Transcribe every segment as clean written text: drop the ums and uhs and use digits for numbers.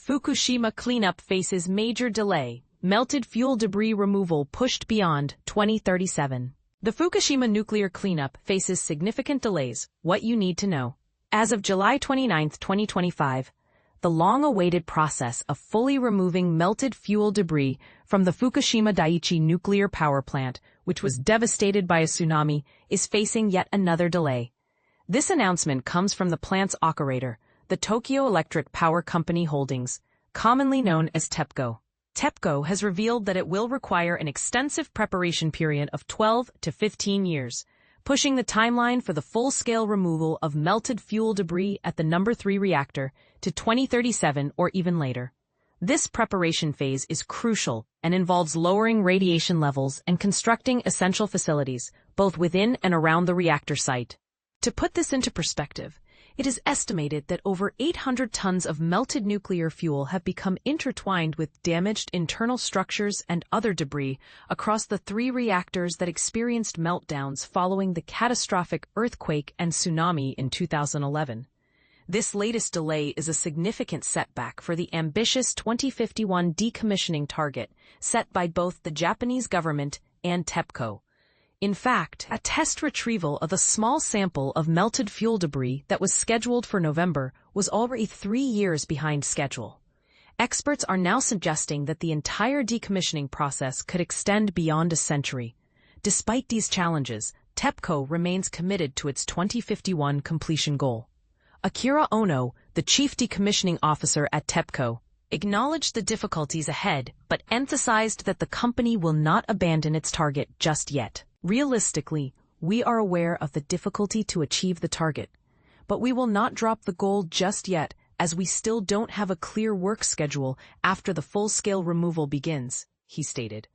Fukushima cleanup faces major delay. Melted fuel debris removal pushed beyond 2037. The Fukushima nuclear cleanup faces significant delays. What you need to know. As of July 29, 2025, the long-awaited process of fully removing melted fuel debris from the Fukushima Daiichi nuclear power plant, which was devastated by a tsunami, is facing yet another delay. This announcement comes from the plant's operator, the Tokyo Electric Power Company Holdings, commonly known as TEPCO. TEPCO has revealed that it will require an extensive preparation period of 12 to 15 years, pushing the timeline for the full-scale removal of melted fuel debris at the No. 3 reactor to 2037 or even later. This preparation phase is crucial and involves lowering radiation levels and constructing essential facilities, both within and around the reactor site. To put this into perspective, it is estimated that over 800 tons of melted nuclear fuel have become intertwined with damaged internal structures and other debris across the 3 reactors that experienced meltdowns following the catastrophic earthquake and tsunami in 2011. This latest delay is a significant setback for the ambitious 2051 decommissioning target set by both the Japanese government and TEPCO. In fact, a test retrieval of a small sample of melted fuel debris that was scheduled for November was already 3 years behind schedule. Experts are now suggesting that the entire decommissioning process could extend beyond a century. Despite these challenges, TEPCO remains committed to its 2051 completion goal. Akira Ono, the chief decommissioning officer at TEPCO, acknowledged the difficulties ahead but emphasized that the company will not abandon its target just yet. Realistically, we are aware of the difficulty to achieve the target, but we will not drop the goal just yet as we still don't have a clear work schedule after the full-scale removal begins, he stated.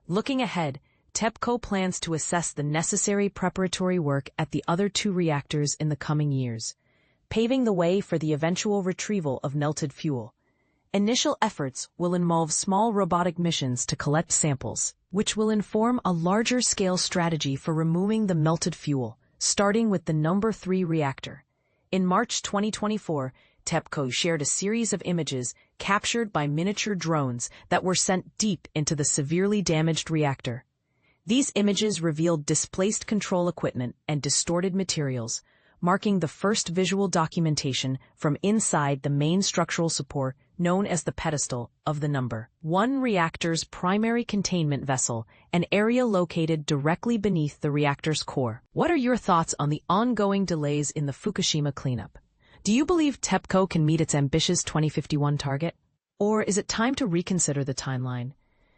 Looking ahead, TEPCO plans to assess the necessary preparatory work at the other 2 reactors in the coming years, paving the way for the eventual retrieval of melted fuel. Initial efforts will involve small robotic missions to collect samples, which will inform a larger-scale strategy for removing the melted fuel, starting with the No. 3 reactor. In March 2024, TEPCO shared a series of images captured by miniature drones that were sent deep into the severely damaged reactor. These images revealed displaced control equipment and distorted materials, marking the first visual documentation from inside the main structural support known as the pedestal of the No. 1 reactor's primary containment vessel, an area located directly beneath the reactor's core. What are your thoughts on the ongoing delays in the Fukushima cleanup? Do you believe TEPCO can meet its ambitious 2051 target? Or is it time to reconsider the timeline?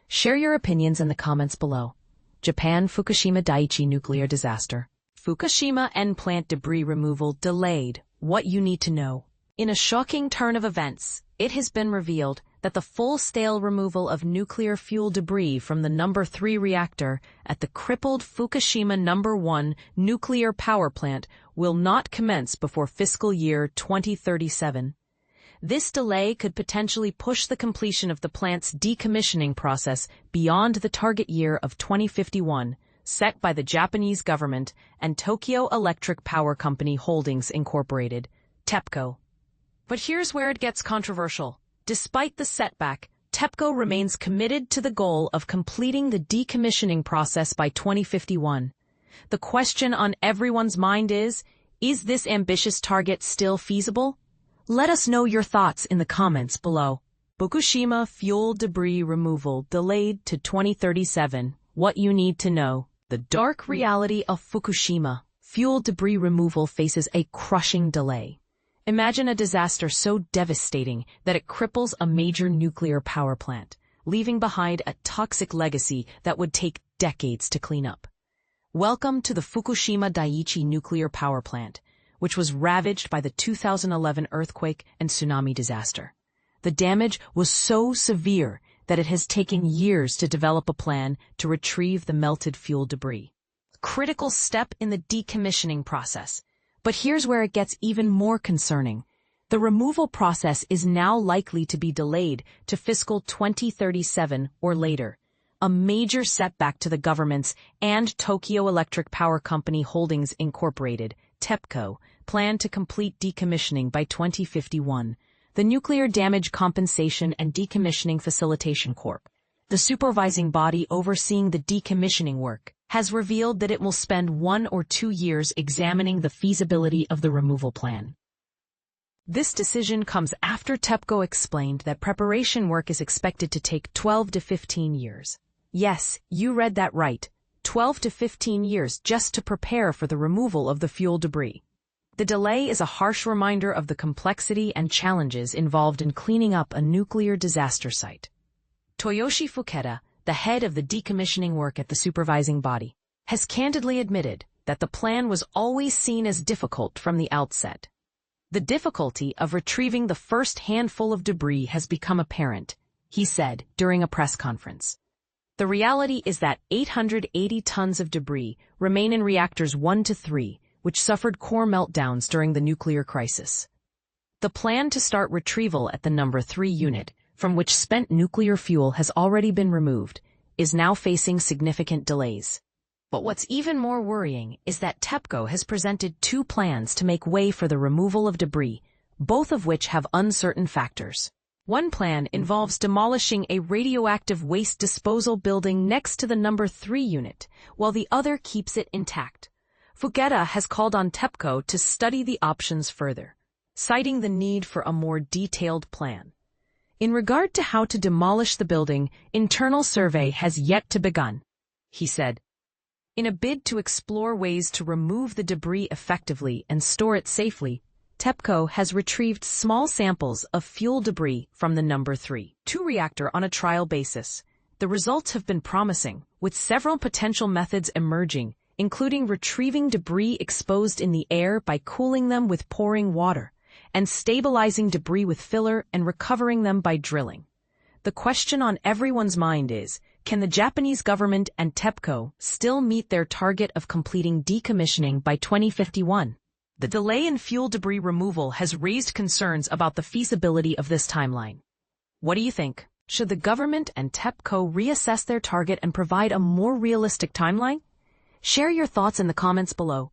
Share your opinions in the comments below. Japan Fukushima Daiichi nuclear disaster. Fukushima N plant debris removal delayed. What you need to know. In a shocking turn of events, it has been revealed that the full-scale removal of nuclear fuel debris from the No. 3 reactor at the crippled Fukushima No. 1 nuclear power plant will not commence before fiscal year 2037. This delay could potentially push the completion of the plant's decommissioning process beyond the target year of 2051, set by the Japanese government and Tokyo Electric Power Company Holdings Incorporated, TEPCO. But here's where it gets controversial. Despite the setback, TEPCO remains committed to the goal of completing the decommissioning process by 2051. The question on everyone's mind is this ambitious target still feasible? Let us know your thoughts in the comments below. Fukushima fuel debris removal delayed to 2037. What you need to know. The dark reality of Fukushima. Fuel debris removal faces a crushing delay. Imagine a disaster so devastating that it cripples a major nuclear power plant, leaving behind a toxic legacy that would take decades to clean up. Welcome to the Fukushima Daiichi nuclear power plant, which was ravaged by the 2011 earthquake and tsunami disaster. The damage was so severe that it has taken years to develop a plan to retrieve the melted fuel debris. Critical step in the decommissioning process. But here's where it gets even more concerning. The removal process is now likely to be delayed to fiscal 2037 or later, a major setback to the government's and Tokyo Electric Power Company Holdings Incorporated, TEPCO, plan to complete decommissioning by 2051. the Nuclear Damage Compensation and Decommissioning Facilitation Corp., the supervising body overseeing the decommissioning work, has revealed that it will spend 1 or 2 years examining the feasibility of the removal plan. This decision comes after TEPCO explained that preparation work is expected to take 12 to 15 years. Yes, you read that right, 12 to 15 years just to prepare for the removal of the fuel debris. The delay is a harsh reminder of the complexity and challenges involved in cleaning up a nuclear disaster site. Toyoshi Fuketa, the head of the decommissioning work at the supervising body, has candidly admitted that the plan was always seen as difficult from the outset. The difficulty of retrieving the first handful of debris has become apparent, he said during a press conference. The reality is that 880 tons of debris remain in reactors 1 to 3, which suffered core meltdowns during the nuclear crisis. The plan to start retrieval at the number 3 unit, from which spent nuclear fuel has already been removed, is now facing significant delays. But what's even more worrying is that TEPCO has presented 2 plans to make way for the removal of debris, both of which have uncertain factors. One plan involves demolishing a radioactive waste disposal building next to the number 3 unit, while the other keeps it intact. Fuketa has called on TEPCO to study the options further, citing the need for a more detailed plan. In regard to how to demolish the building, internal survey has yet to begin, he said. In a bid to explore ways to remove the debris effectively and store it safely, TEPCO has retrieved small samples of fuel debris from the number 3 reactor on a trial basis. The results have been promising, with several potential methods emerging, including retrieving debris exposed in the air by cooling them with pouring water, and stabilizing debris with filler and recovering them by drilling. The question on everyone's mind is, can the Japanese government and TEPCO still meet their target of completing decommissioning by 2051? The delay in fuel debris removal has raised concerns about the feasibility of this timeline. What do you think? Should the government and TEPCO reassess their target and provide a more realistic timeline? Share your thoughts in the comments below.